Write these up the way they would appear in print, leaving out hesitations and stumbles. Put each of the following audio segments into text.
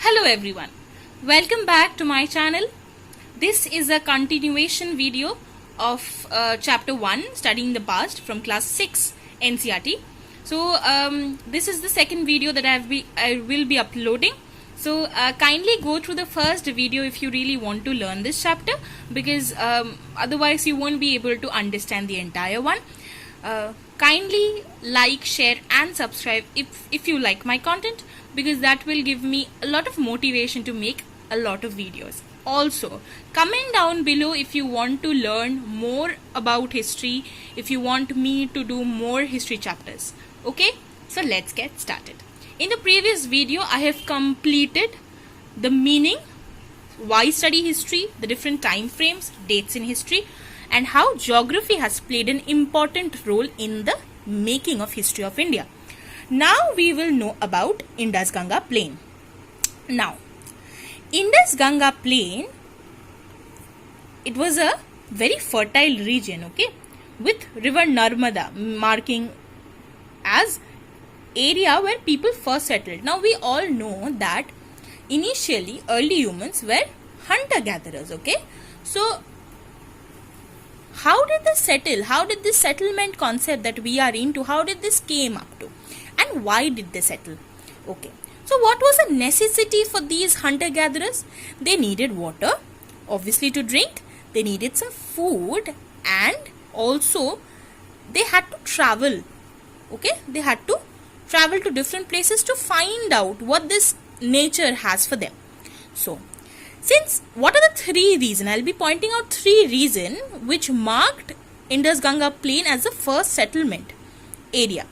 Hello everyone, welcome back to my channel. This is a continuation video of chapter 1 studying the past from class 6 NCERT. So this is the second video that I will be uploading. So kindly go through the first video if you really want to learn this chapter, because otherwise you won't be able to understand the entire one. Kindly like, share and subscribe if you like my content, because that will give me a lot of motivation to make a lot of videos. Also, comment down below if you want to learn more about history, if you want me to do more history chapters. Okay, so let's get started. In the previous video, I have completed the meaning, why study history, the different time frames, dates in history, and how geography has played an important role in the making of history of India. Now we will know about Indus-Ganga plain. Now, Indus-Ganga plain, it was a very fertile region, okay, with river Narmada marking as area where people first settled. Now we all know that initially early humans were hunter-gatherers, okay. So how did they settle? How did this settlement concept that we are into, how did this came up to? And why did they settle? Okay. So what was a necessity for these hunter-gatherers? They needed water, obviously, to drink. They needed some food, and also they had to travel. Okay. They had to travel to different places to find out what this nature has for them. So, what are the three reasons? I'll be pointing out three reasons which marked Indus-Ganga plain as the first settlement area.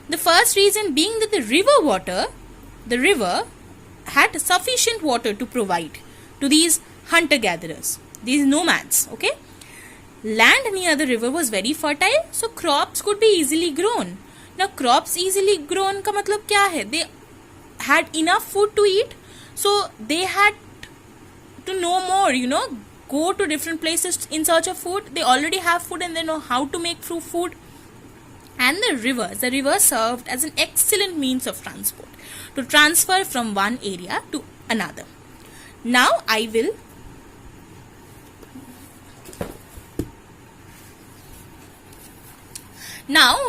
The first reason being that the river had sufficient water to provide to these hunter-gatherers, these nomads, okay. Land near the river was very fertile, so crops could be easily grown. Now, crops easily grown का मतलब क्या है? They had enough food to eat, so they had to know more, go to different places in search of food. They already have food and they know how to make food. And the river served as an excellent means of transport to transfer from one area to another. Now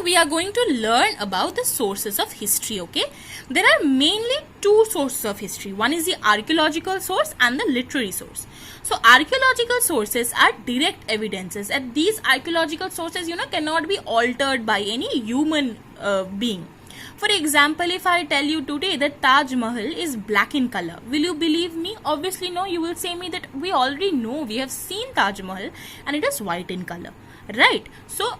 we are going to learn about the sources of history, okay. There are mainly two sources of history. One is the archaeological source and the literary source. So archaeological sources are direct evidences, and these archaeological sources, cannot be altered by any human being. For example, if I tell you today that Taj Mahal is black in color, will you believe me? Obviously no, you will say me that we already know, we have seen Taj Mahal and it is white in color, right? So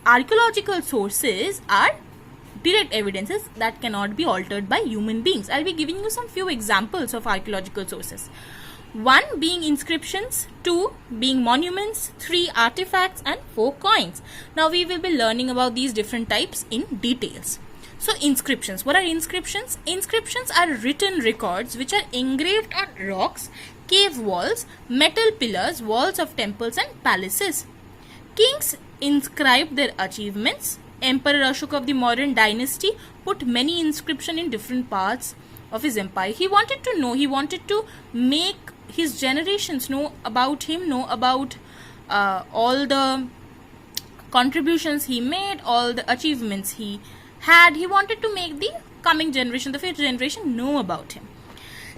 archaeological sources are direct evidences that cannot be altered by human beings. I'll be giving you some few examples of archaeological sources. 1 being inscriptions, 2 being monuments, 3 artifacts and 4 coins. Now we will be learning about these different types in details. So inscriptions. What are inscriptions? Inscriptions are written records which are engraved on rocks, cave walls, metal pillars, walls of temples and palaces. Kings inscribed their achievements. Emperor Ashoka of the Mauryan dynasty put many inscriptions in different parts of his empire. He wanted to make his generations know about him, know about all the contributions he made, all the achievements he had. He wanted to make the coming generation, the future generation, know about him.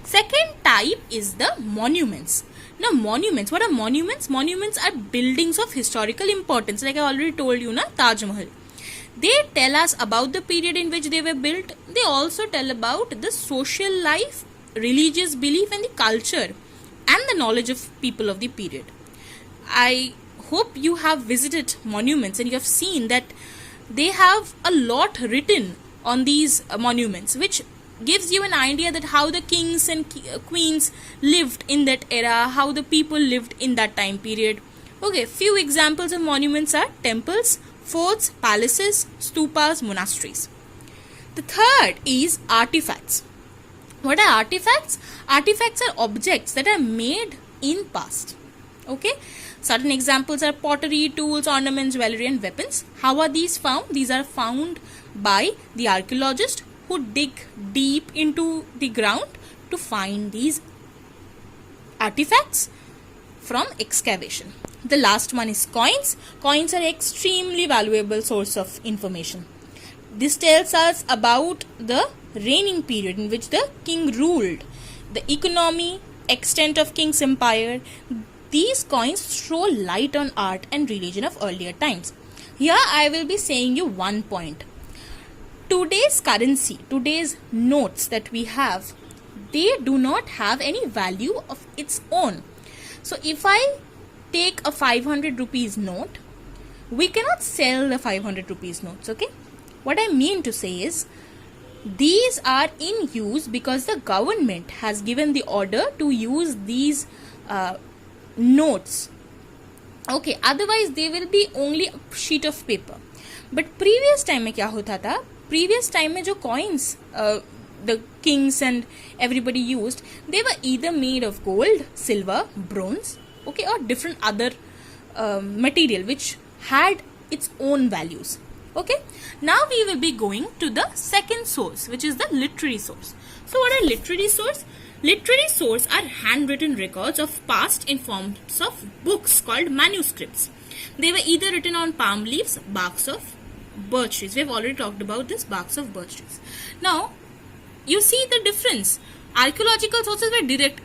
Second type is the monuments. Now monuments, what are monuments? Monuments are buildings of historical importance. Like I already told you, Taj Mahal. They tell us about the period in which they were built. They also tell about the social life, religious belief and the culture and the knowledge of people of the period. I hope you have visited monuments and you have seen that they have a lot written on these monuments, which gives you an idea that how the kings and queens lived in that era, how the people lived in that time period. Okay, few examples of monuments are temples, forts, palaces, stupas, monasteries. The third is artifacts. What are artifacts? Artifacts are objects that are made in past. Okay. Certain examples are pottery, tools, ornaments, jewelry and weapons. How are these found? These are found by the archaeologist who dig deep into the ground to find these artifacts from excavation. The last one is coins. Coins are extremely valuable source of information. This tells us about the reigning period in which the king ruled, the economy, extent of king's empire. These coins throw light on art and religion of earlier times. Here I will be saying you one point. Today's currency, today's notes that we have, they do not have any value of its own. So if I take a 500 rupees note, we cannot sell the 500 rupees notes, okay? What I mean to say is, these are in use because the government has given the order to use these notes. Okay, otherwise they will be only a sheet of paper. But previous time में क्या होता था? Previous time में जो coins the kings and everybody used, they were either made of gold, silver, bronze, okay, or different other material which had its own values. Okay, now we will be going to the second source, which is the literary source. So what are literary source? Literary source are handwritten records of past in forms of books called manuscripts. They were either written on palm leaves, barks of birch trees. We have already talked about this, barks of birch trees. Now, you see the difference. Archaeological sources were direct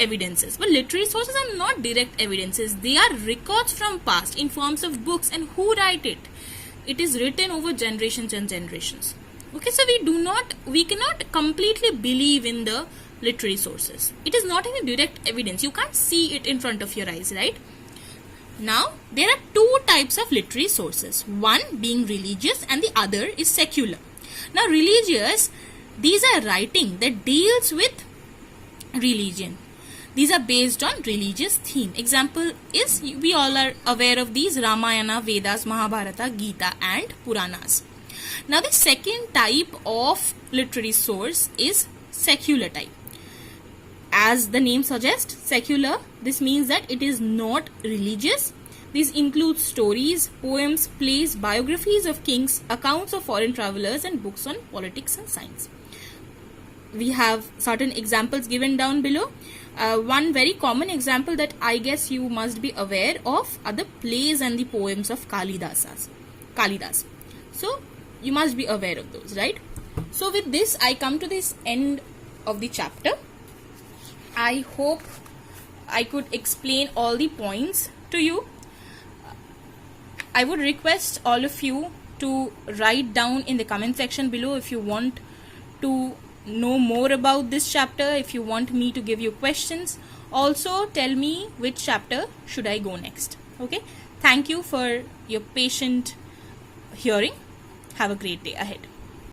evidences, but literary sources are not direct evidences. They are records from past in forms of books, and who write it? It is written over generations and generations. Okay, so we cannot completely believe in the literary sources. It is not any direct evidence. You can't see it in front of your eyes, right? Now, there are two types of literary sources. One being religious and the other is secular. Now, religious, these are writing that deals with religion. These are based on religious theme. Example is, we all are aware of these: Ramayana, Vedas, Mahabharata, Gita and Puranas. Now the second type of literary source is secular type. As the name suggests, secular, this means that it is not religious. These include stories, poems, plays, biographies of kings, accounts of foreign travelers and books on politics and science. We have certain examples given down below. One very common example that I guess you must be aware of are the plays and the poems of Kalidas. So you must be aware of those, right? So with this, I come to this end of the chapter. I hope I could explain all the points to you. I would request all of you to write down in the comment section below if you want to know more about this chapter, if you want me to give you questions. Also tell me which chapter should I go next. Okay, thank you for your patient hearing. Have a great day ahead.